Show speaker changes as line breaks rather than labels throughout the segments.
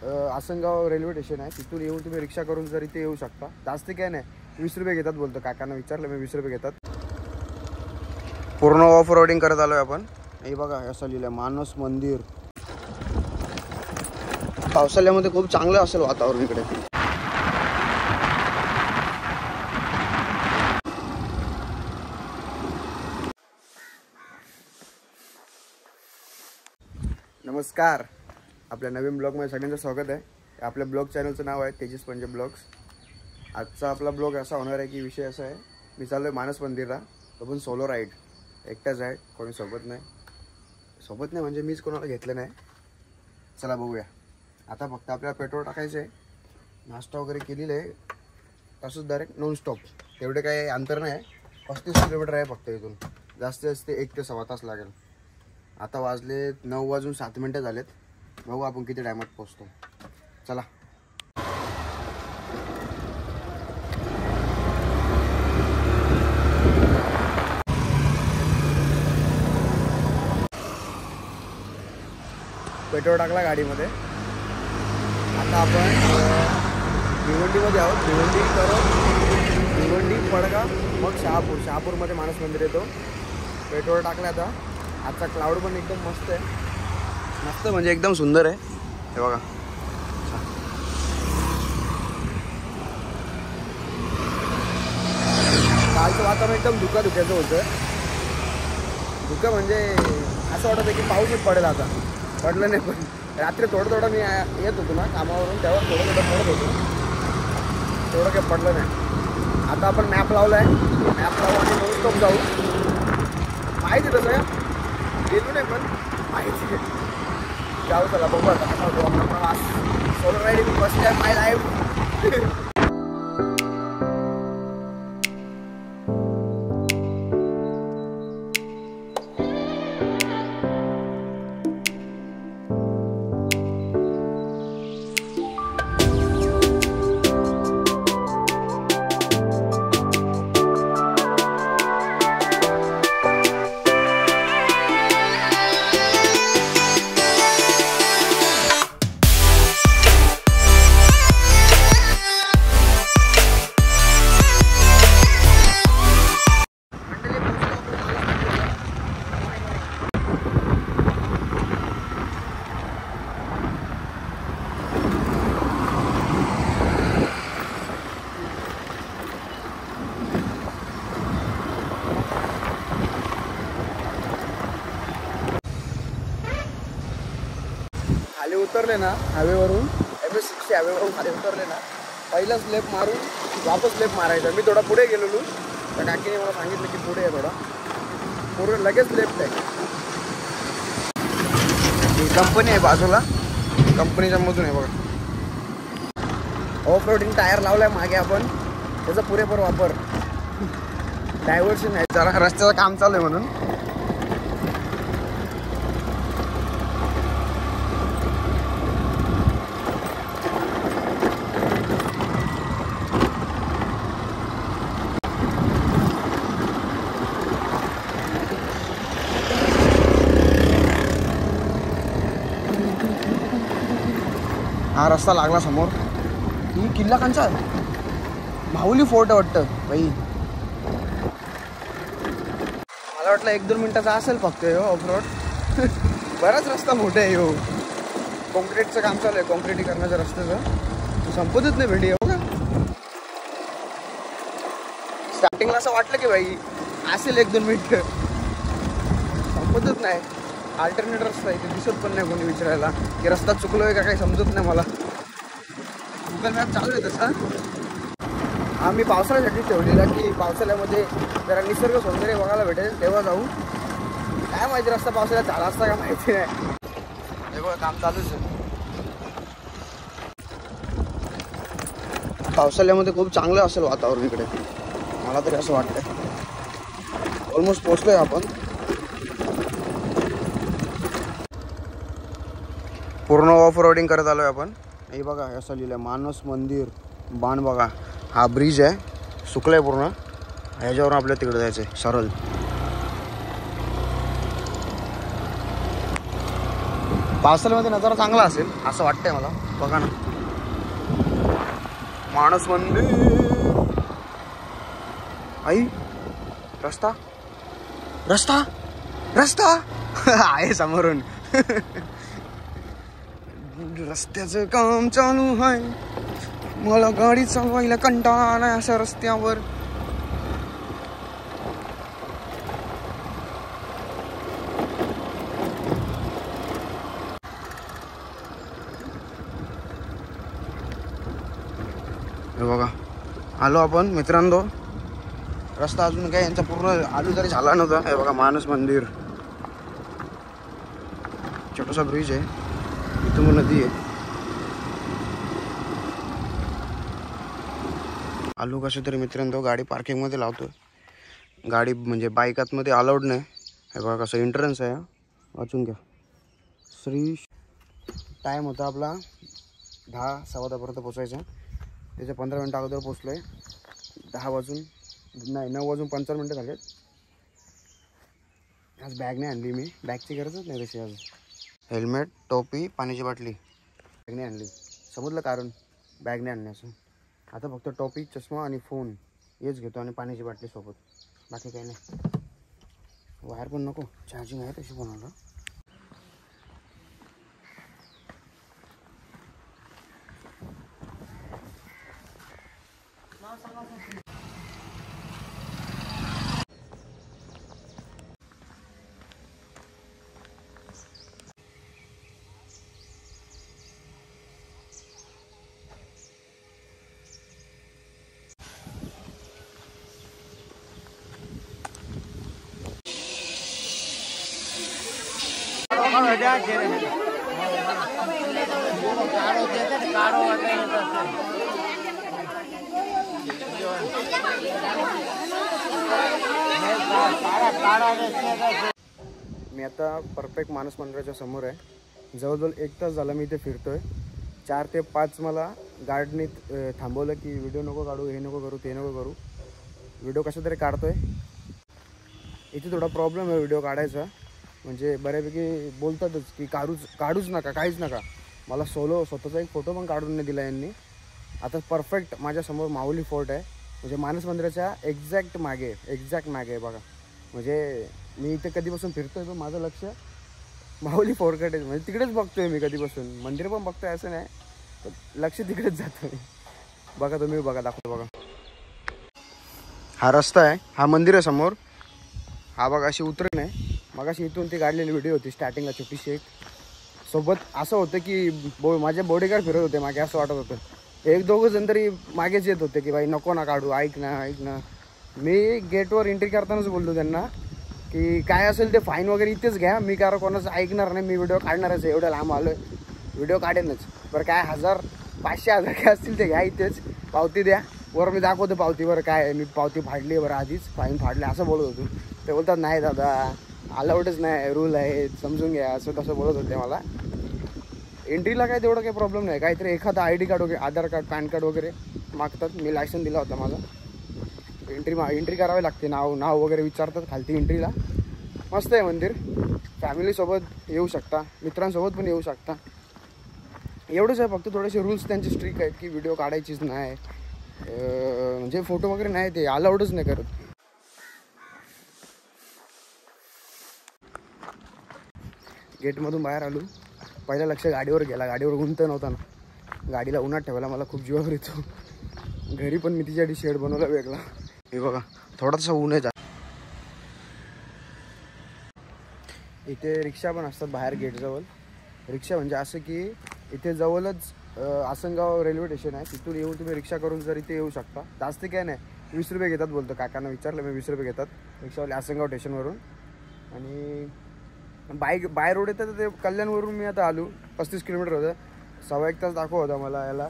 Asangaon railway station आहे, तिथून येऊन तुम्ही रिक्षा करून जर इथे येऊ शकता. जास्त काय नाही, 20 रुपये घेतात बोलतो. काकांना विचारलं मी, 20 रुपये घेतात. पूर्ण ऑफ रोडिंग करत आलोय आपण. हे बघा असं लिहिलं आहे मानस मंदिर. पावसाळ्यामध्ये खूप चांगलं असेल वातावरण इकडे. नमस्कार, आपल्या नवीन ब्लॉगमध्ये सगळ्यांचं स्वागत आहे. आपल्या ब्लॉग चॅनलचं नाव आहे तेजस पंजाब ब्लॉग्स. आजचा आपला ब्लॉग असा होणार आहे की विषय असा आहे, मी चाललो आहे मानस मंदिरला. तो पण सोलो राईड, एकटाच आहे, कोणी सोबत नाही म्हणजे मीच कोणाला घेतलं नाही. चला बघूया. आता फक्त आपल्याला पेट्रोल टाकायचं आहे, नाश्ता वगैरे केलेलं आहे, तसंच डायरेक्ट नॉन स्टॉप. तेवढे काही अंतर नाही आहे, 35 किलोमीटर आहे फक्त इथून. जास्तीत जास्त 1 ते सव्वा तास लागेल. आता वाजले 9:07 झालेत. बघू आपण किती टायमात पोहोचतो. चला. पेट्रोल टाकला गाडीमध्ये. आता आपण भिवंडीमध्ये आहोत. भिवंडी पडगा, मग शहापूरमध्ये मानस मंदिर येतो. पेट्रोल टाकलं आता. आजचा क्लाउड पण एकदम मस्त आहे, मस्त म्हणजे एकदम सुंदर आहे. हे बघा, कालचं वातावरण एकदम धुक्याचं होतं. धुकं म्हणजे असं वाटत आहे की पाऊसच पडेल. आता पडलं नाही, पण रात्री थोडं मी येत होतो ना कामावरून, तेव्हा थोडं पडत होतो. तेवढं काही पडलं नाही. आता आपण मॅप लावला आहे, मॅप लावू आणि नॉन स्टॉप जाऊ. माहिती तसं गेलो नाही, पण माहिती जाऊ. चला बघू आता कसा होतो आपला प्रवास. सोलो राईडिंग फर्स्ट टाइम माय लाईफ. खाली उतरले ना हायवेवरून, MS-60 हायवेवरून खाली उतरले ना, पहिलाच लेफ्ट मारून वापस लेफ्ट मारायचा. मी थोडा पुढे गेलेलो, त्या काकीने मला सांगितलं की पुढे आहे थोडा, पूर्ण लगेच लेफ्ट आहे. ही कंपनी आहे बाजूला, कंपनीच्या मधून आहे बघा. ऑफ रोडिंग टायर लावलाय मागे आपण, त्याचा पुरेपूर वापर. डायव्हर्शन आहे, जरा रस्त्याचं काम चालू आहे म्हणून. हा रस्ता लागला समोर. ही किल्ला कांचा माहुली फोर्ट वाटतं बाई. मला वाटलं 1-2 मिनिटाचा असेल फक्त हो ऑफ रोड. बराच रस्ता मोठा आहे हो. कॉन्क्रीटचं काम चालू आहे, कॉन्क्रीटीकरणाच्या रस्त्याचं. संपतच नाही भेटी हो का. स्टार्टिंगला असं वाटलं की बाई असेल 1-2 मिनिट, संपतच नाही. अल्टरनेट रस्ता आहे, ते दिसत पण नाही कोणी विचारायला की रस्ता चुकलो आहे का काही समजत नाही मला. गुगल मॅप चालू आहे तसा. आम्ही पावसाळ्यासाठी ठेवलेला की पावसाळ्यामध्ये जरा निसर्ग सौंदर्य बघायला भेटेल तेव्हा जाऊ. काय माहिती रस्ता पावसाळ्यात झाला असता का माहिती नाही. हे बघा काम चालूच आहे. पावसाळ्यामध्ये खूप चांगलं असेल वातावरण इकडे, मला तरी असं वाटतंय. ऑलमोस्ट पोहोचलोय आपण. पूर्ण ऑफ रोडिंग करत आलोय आपण. हे बघा असं लिहिलं आहे मानस मंदिर. बाण बघा, हा ब्रिज आहे, सुकलाय पूर्ण. ह्याच्यावरून आपल्याला तिकडे जायचं आहे सरळ. पावसाळ्यामध्ये नजारा चांगला असेल असं वाटतंय मला. बघा ना, मानस मंदिर. आई, रस्ता रस्ता रस्ता आहे समोरून. रस्त्याचं काम चालू आहे, मला गाडी चालवायला कंटाळा नाही अशा रस्त्यावर. हे बघा, आलो आपण मित्रांनो. रस्ता अजून काय यांचा पूर्ण आलू तरी झाला नव्हता. हे बघा, मानस मंदिर, छोटासा ब्रिज आहे, इथून नदी आहे. आलू कसे तरी मित्रांनो गाडी पार्किंग मध्ये लावतोय. गाडी म्हणजे बाईक आतमध्ये अलाउड नाही. हे बघा कसं एंट्रन्स आहे, वाचून घ्या. श्री टाइम होता आपला 10 सव्वा 10 पर्यंत पोचायचा. त्याच्या 15 मिनटं अगोदर पोचलोय. 9 वाजून 55 झाले. आज बॅग नाही आणली मी, बॅगची गरजच नाही तशी. आज हेल्मेट, टोपी, पाण्याची बाटली बॅग नाही आणली. समजलं कारण बॅग नाही आणण्याचं. आता फक्त टोपी, चष्मा आणि फोन हेच घेतो आणि पाण्याची बाटली सोबत, बाकी काही नाही. वायर पण नको, चार्जिंग आहे तशी फोनला. मी आता परफेक्ट मानस मंदिराच्या समोर आहे. जवळजवळ 1 तास झाला मी इथे फिरतोय. 4 ते 5 मला गार्डने थांबवलं की व्हिडिओ नको काढू, हे नको करू, ते नको करू. व्हिडिओ कशा तरी काढतोय. इथे थोडा प्रॉब्लेम आहे व्हिडिओ काढायचा. म्हणजे बऱ्यापैकी बोलतातच की काढूच नका, काहीच नका. मला स्वतःचा एक फोटो पण काढून नाही दिला यांनी. आता परफेक्ट माझ्यासमोर माऊली फोर्ट आहे, म्हणजे मानस मंदिराच्या एक्झॅक्ट मागे आहे बघा. म्हणजे मी इथे कधीपासून फिरतोय पण माझं लक्ष माऊली फोर्टकडे, म्हणजे तिकडेच बघतोय मी कधीपासून. मंदिर पण बघतोय असं नाही, लक्ष तिकडेच जातोय. बघा तुम्ही, बघा, दाखवतो बघा. हा रस्ता आहे, हा मंदिर आहे समोर. हा बघा अशी उतरण आहे. मग अशी इथून ती काढलेली व्हिडिओ होती स्टार्टिंगला छोटीशी एक. सोबत असं होतं की माझे बॉडीगार्ड फिरत होते मागे, असं वाटत होतं. 1-2 जण तरी मागेच येत होते की बाई नको ना काढू, ऐक ना. मी गेटवर एंट्री करतानाच बोललो त्यांना की काय असेल ते फाईन वगैरे इथेच घ्या, मी कारण कोणाचं ऐकणार नाही, मी व्हिडिओ काढणारच आहे. एवढं लांब आलोय, व्हिडिओ काढेनच. बरं काय 1000, 500, 1000 काय असतील ते घ्या, इथेच पावती द्या. वर मी दाखवतो पावतीवर काय, मी पावती फाडली बरं, आधीच फाईन फाडले असं बोलत होतो. ते बोलतात नाही दादा, अलाउडच नाही, रूल आहे, समजून घ्या, असं तसं बोलत होते मला. एंट्रीला काय तेवढं काही प्रॉब्लेम नाही. काहीतरी एखादं ID कार्ड वगैरे, आधार कार्ड, पॅन कार्ड वगैरे मागतात. मी लायसन दिला होता माझा. एंट्री करावी लागते, नाव वगैरे विचारतात खालती एंट्रीला. मस्त आहे मंदिर. फॅमिलीसोबत येऊ शकता, मित्रांसोबत पण येऊ शकता. एवढंच आहे फक्त, थोडेसे रूल्स त्यांचे स्ट्रिक्ट आहेत की व्हिडिओ काढायचीच नाही, म्हणजे फोटो वगैरे नाही, ते अलाउडच नाही करत. गेटमधून बाहेर आलो, पहिलं लक्ष गाडीवर गेला. गाडीवर उंच नव्हता ना, गाडीला उन्हात ठेवायला मला खूप जीवावर येतो. घरी पण मी तिच्यासाठी शेड बनवला वेगळा. हे बघा, थोडासा ऊन आहे. इथे रिक्षा पण असतात बाहेर गेटजवळ. रिक्षा म्हणजे असं की इथे जवळच आसनगाव रेल्वे स्टेशन आहे, तिथून येऊन तुम्ही रिक्षा करून जर इथे येऊ शकता. जास्त काय नाही, 20 रुपये घेतात बोलतो. काकांना विचारलं मी, 20 रुपये घेतात रिक्षावाले आसनगाव स्टेशनवरून. आणि बाय रोड येतं तर ते कल्याणवरून मी आता आलो. 35 किलोमीटर होतं. 1.25 तास दाखव होता मला याला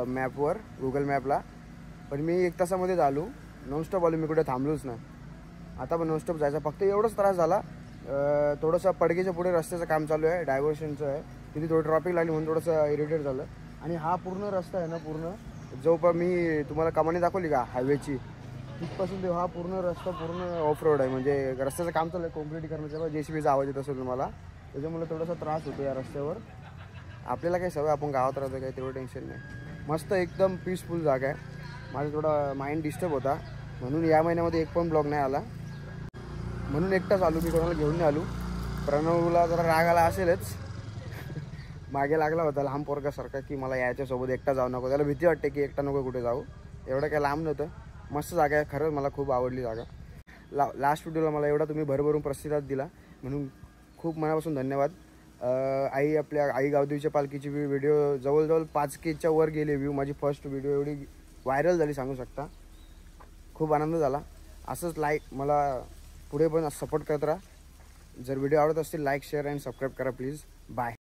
मॅपवर, गुगल मॅपला. पण मी 1 तासामध्येच आलो. नॉनस्टॉप आलो, मी कुठे थांबलोच नाही. आता पण नॉनस्टॉप जायचा. फक्त एवढंच त्रास झाला, थोडंसं पडगेच्या पुढे रस्त्याचं काम चालू आहे, डायव्हर्शनचं आहे. तिथे थोडी ट्रॉफिक लागली म्हणून थोडंसं इरिटेट झालं. आणि हा पूर्ण रस्ता आहे ना, पूर्ण जो पण मी तुम्हाला कमानी दाखवली का हायवेची, तिथपासून ते हा पूर्ण रस्ता पूर्ण ऑफ रोड आहे. म्हणजे रस्त्याचं काम चालू आहे, कॉन्क्रीट करण्याचं. JCBचा आवाज येत असेल तुम्हाला. त्याच्यामुळे थोडासा त्रास होतो या रस्त्यावर. आपल्याला काही सवय, आपण गावात राहतो, काही तेवढं टेन्शन नाही. मस्त एकदम पीसफुल जागा आहे. माझा थोडा माइंड डिस्टर्ब होता म्हणून या महिन्यामध्ये एक पण ब्लॉग नाही आला. म्हणून एकटाच आलो, मी कोणाला घेऊन नाही आलो. प्रणवला जरा राग आला असेलच. मागे लागला होता लहान पोरगासारखा की मला याच्यासोबत एकटा जाऊ नको. त्याला भीती वाटते की एकटा नको कुठे जाऊ. एवढं काय लांब नव्हतं. मस्त जागा आहे, खरंच मला खूप आवडली जागा. लास्ट व्हिडिओला मला एवढा तुम्ही भरभरून प्रतिसाद दिला म्हणून खूप मनापासून धन्यवाद. आपल्या आई गावदेवीच्या पालखीची व्हिडिओ जवळजवळ 5K वर गेले व्ह्यू. माझी फर्स्ट व्हिडिओ एवढी व्हायरल झाली सांगू शकता. खूप आनंद झाला. असंच मला पुढे पण सपोर्ट करत राहा. जर व्हिडिओ आवडत असतील लाईक शेअर अँड सबस्क्राईब करा प्लीज. बाय.